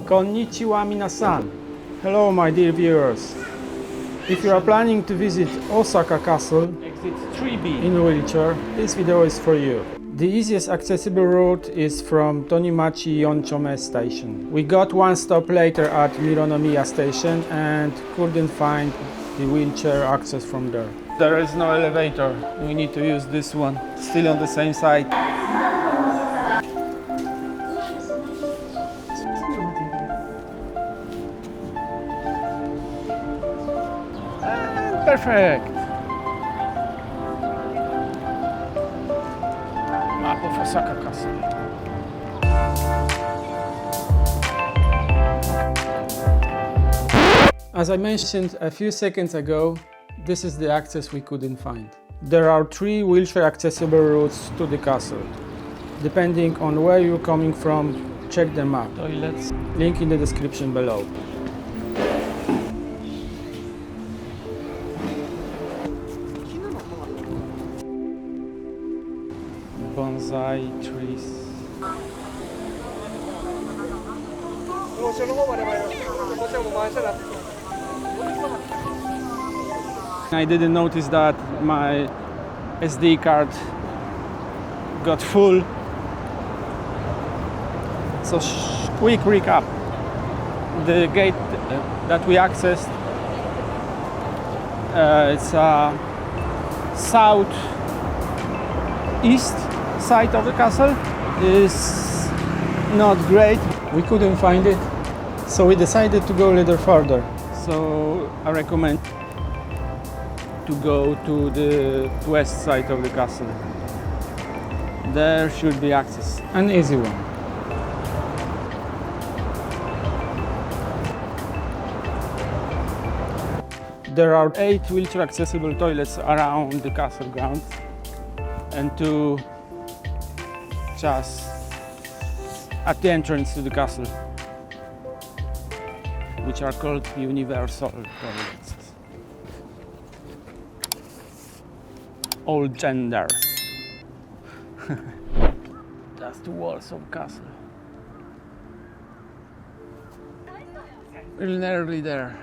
Konnichiwa minasan. Hello my dear viewers. If you are planning to visit Osaka Castle Exit 3B. in a wheelchair, this video is for you. The easiest accessible route is from Tonimachi Yonchome station. We got one stop later at Mironomiya station and couldn't find the wheelchair access from there. There is no elevator. We need to use this one. Still on the same side. And perfect. Map of Osaka Castle. As I mentioned a few seconds ago, this is the access we couldn't find. There are 3 wheelchair accessible routes to the castle. Depending on where you're coming from, check the map. Toilets, link in the description below. Bonsai trees. I didn't notice that my SD card got full. So quick recap. The gate that we accessed, it's a southeast side of the castle. Is not great. We couldn't find it, so we decided to go a little further. So I recommend to go to the west side of the castle. There should be access, an easy one. There are 8 wheelchair accessible toilets around the castle grounds and 2 just at the entrance to the castle, which are called universal toilets. All genders. That's the walls of castle. We're nearly there.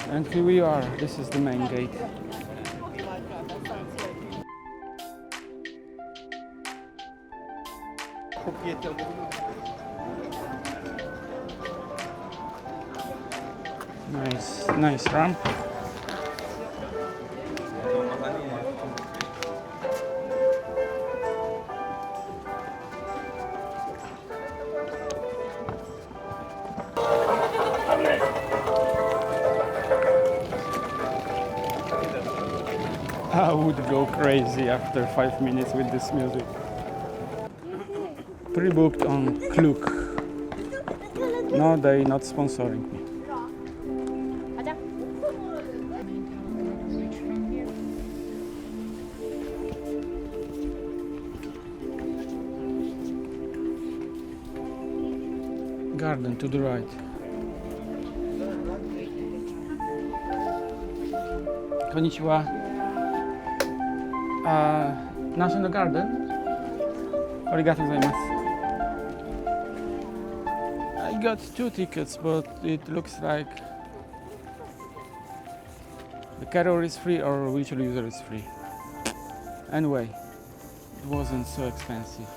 And here we are. This is the main gate. Nice ramp. I would go crazy after 5 minutes with this music. Pre-booked on Klook. No, they're not sponsoring me. Garden to the right. Konnichiwa. National Garden. Arigatou gozaimasu. I got 2 tickets, but it looks like the carrier is free or wheelchair user is free. Anyway, it wasn't so expensive.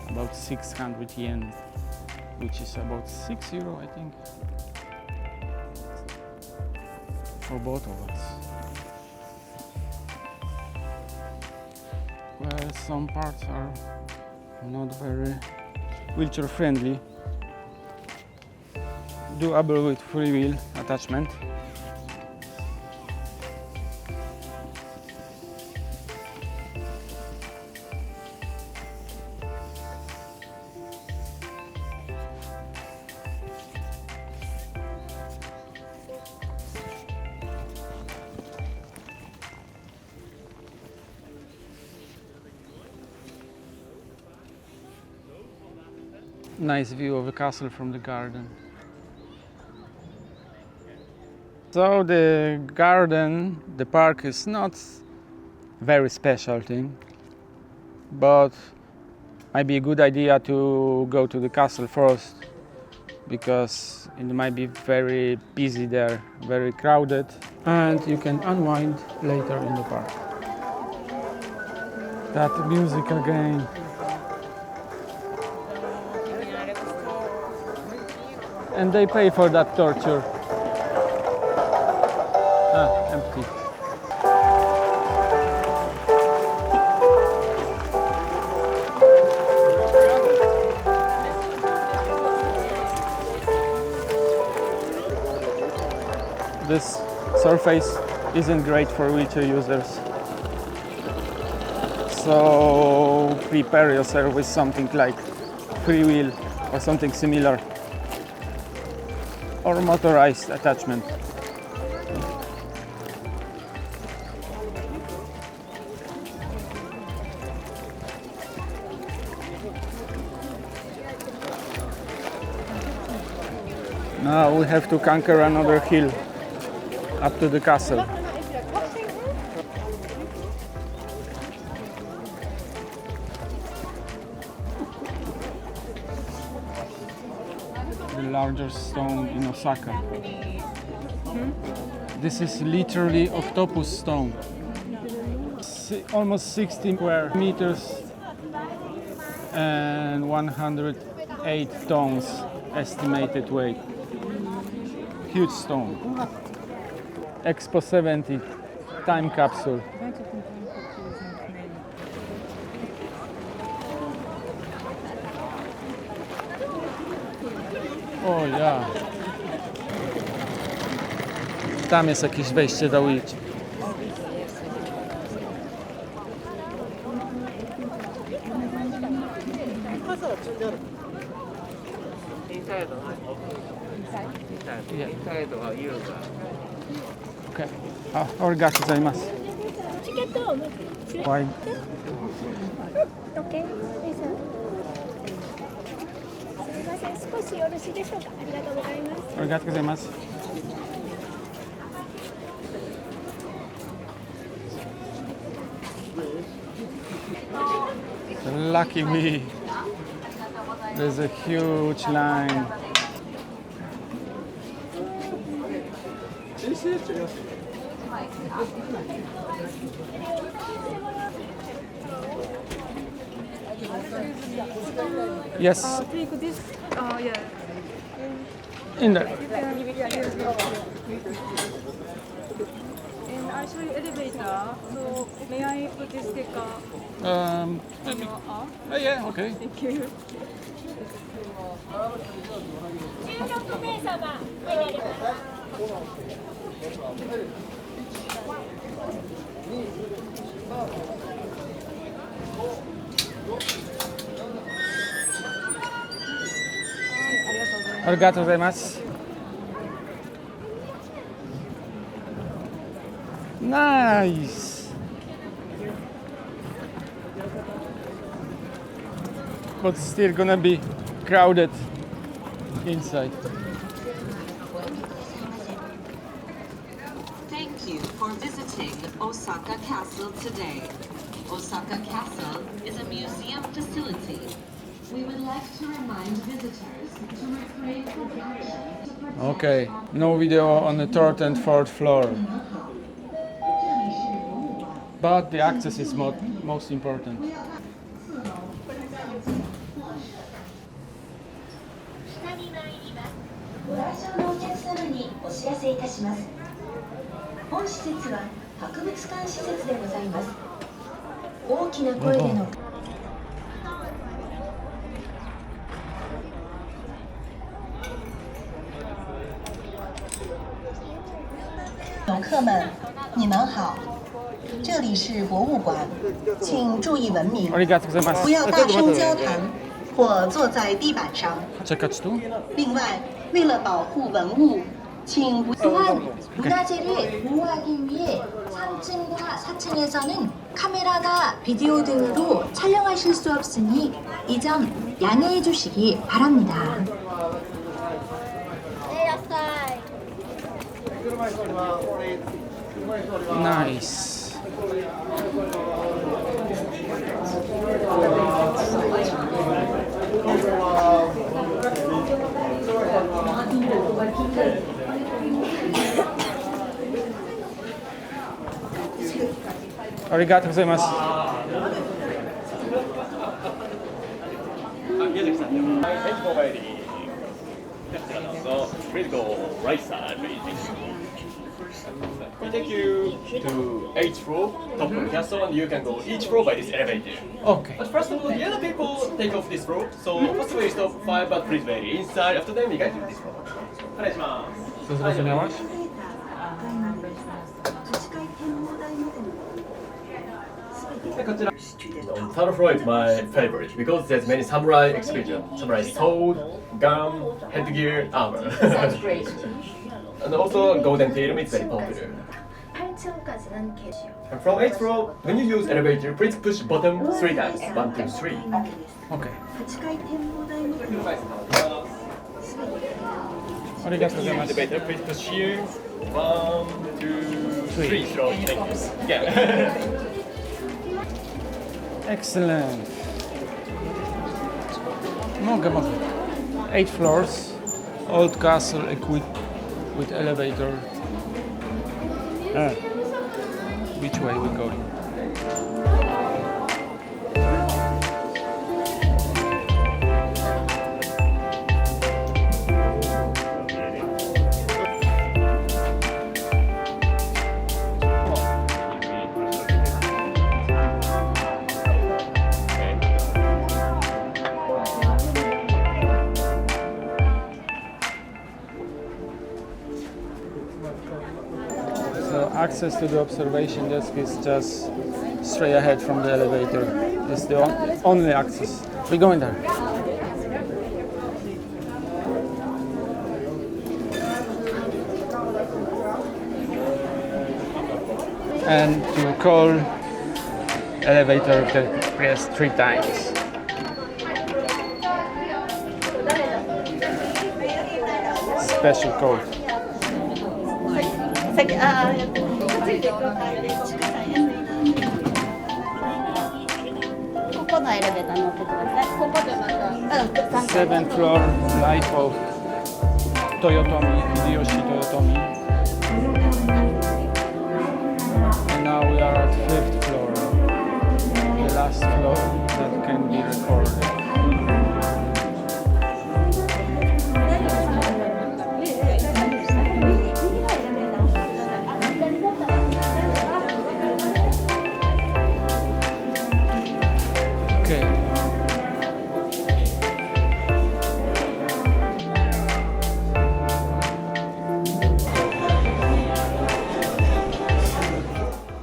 About 600 yen, which is about €6, I think, for both of us. Well, some parts are not very wheelchair friendly. Doable with free wheel attachment. Nice view of the castle from the garden. So the garden, the park is not very special thing, but might be a good idea to go to the castle first, because it might be very busy there, very crowded, and you can unwind later in the park. That music again. And they pay for that torture. Empty. This surface isn't great for wheelchair users. So prepare yourself with something like free wheel or something similar, or motorized attachment. Now we have to conquer another hill up to the castle. The largest stone in Osaka. This is literally octopus stone. Almost 16 square meters and 108 tons estimated weight. Huge stone. Expo 70 time capsule. O ja. Tam jest jakieś wejście do ulicy. Okay. あ、俺がございます。チケットをまずはい。OK です。すみません、少しよろしいでしょうか。ありがとうございます。ありがとうございます。Lucky me. There's a huge line. Yes. Take this. Yeah. In there. And I'll show you elevator. So may I put this sticker on your arm? Yeah, okay. Thank you. 16名様お願いします。ありがとうございます。Nice. But still gonna be crowded inside. Thank you for visiting Osaka Castle today. Osaka Castle is a museum facility. We would like to remind visitors to refrain from actions. Okay, no video on the third and fourth floor. But the access is most important. ご来場のお客様にお知らせいたします。本施設は博物館施設でございます。大きな声での游客们，你们好，这里是博物馆，请注意文明，ありがとうございます。不要大声交谈或坐在地板上。 Czekać tu? 另外，为了保护文物，请不또한 문화재를 보호하기 위해 3층과 4층에서는 카메라나 비디오 등으로 촬영하실 수 없으니 이 점 양해해 주시기 바랍니다. Nice. Arigatou gozaimasu. 宮崎さんでは、はい、モバイルにこちらどうぞ。Please go right side, please. We take you to 8th floor, top of the castle, and you can go each floor by this elevator. Okay. But first of all, the other people take off this floor, so first we stop 5, but please wait inside. After that, we get to this floor. お願いします。 Co zrozumiałaś? On third floor is my favorite because there's many samurai exhibition. Samurai sword, gun, headgear, armor. Sounds great. And also golden film is very popular. 8층까지는 계시요. And from 8th floor, when you use elevator, please push button 3 times. 1, 2, 3. Okay. 8階展望台の Arigatou Use gozaimasu. elevator, please push here. 1, 2, 3. Slow. Thank you. Yeah. Excellent. Mogę. 8 floors. Old castle equipped with elevator. Which way we going? So access to the observation desk is just straight ahead from the elevator. It's the only access. We're going there. And to call elevator, press 3 times. Special code. ここのエレベーター乗ってください。ここでまた、7th floor, life of Toyotomi, Hideyoshi Toyotomi. And now we are at 5th floor, the last floor that can be recorded. Okay.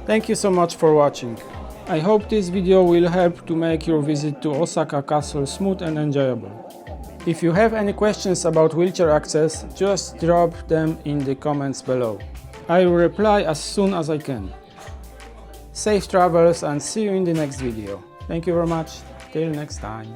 Thank you so much for watching. I hope this video will help to make your visit to Osaka Castle smooth and enjoyable. If you have any questions about wheelchair access, just drop them in the comments below. I will reply as soon as I can. Safe travels and see you in the next video. Thank you very much. Till next time.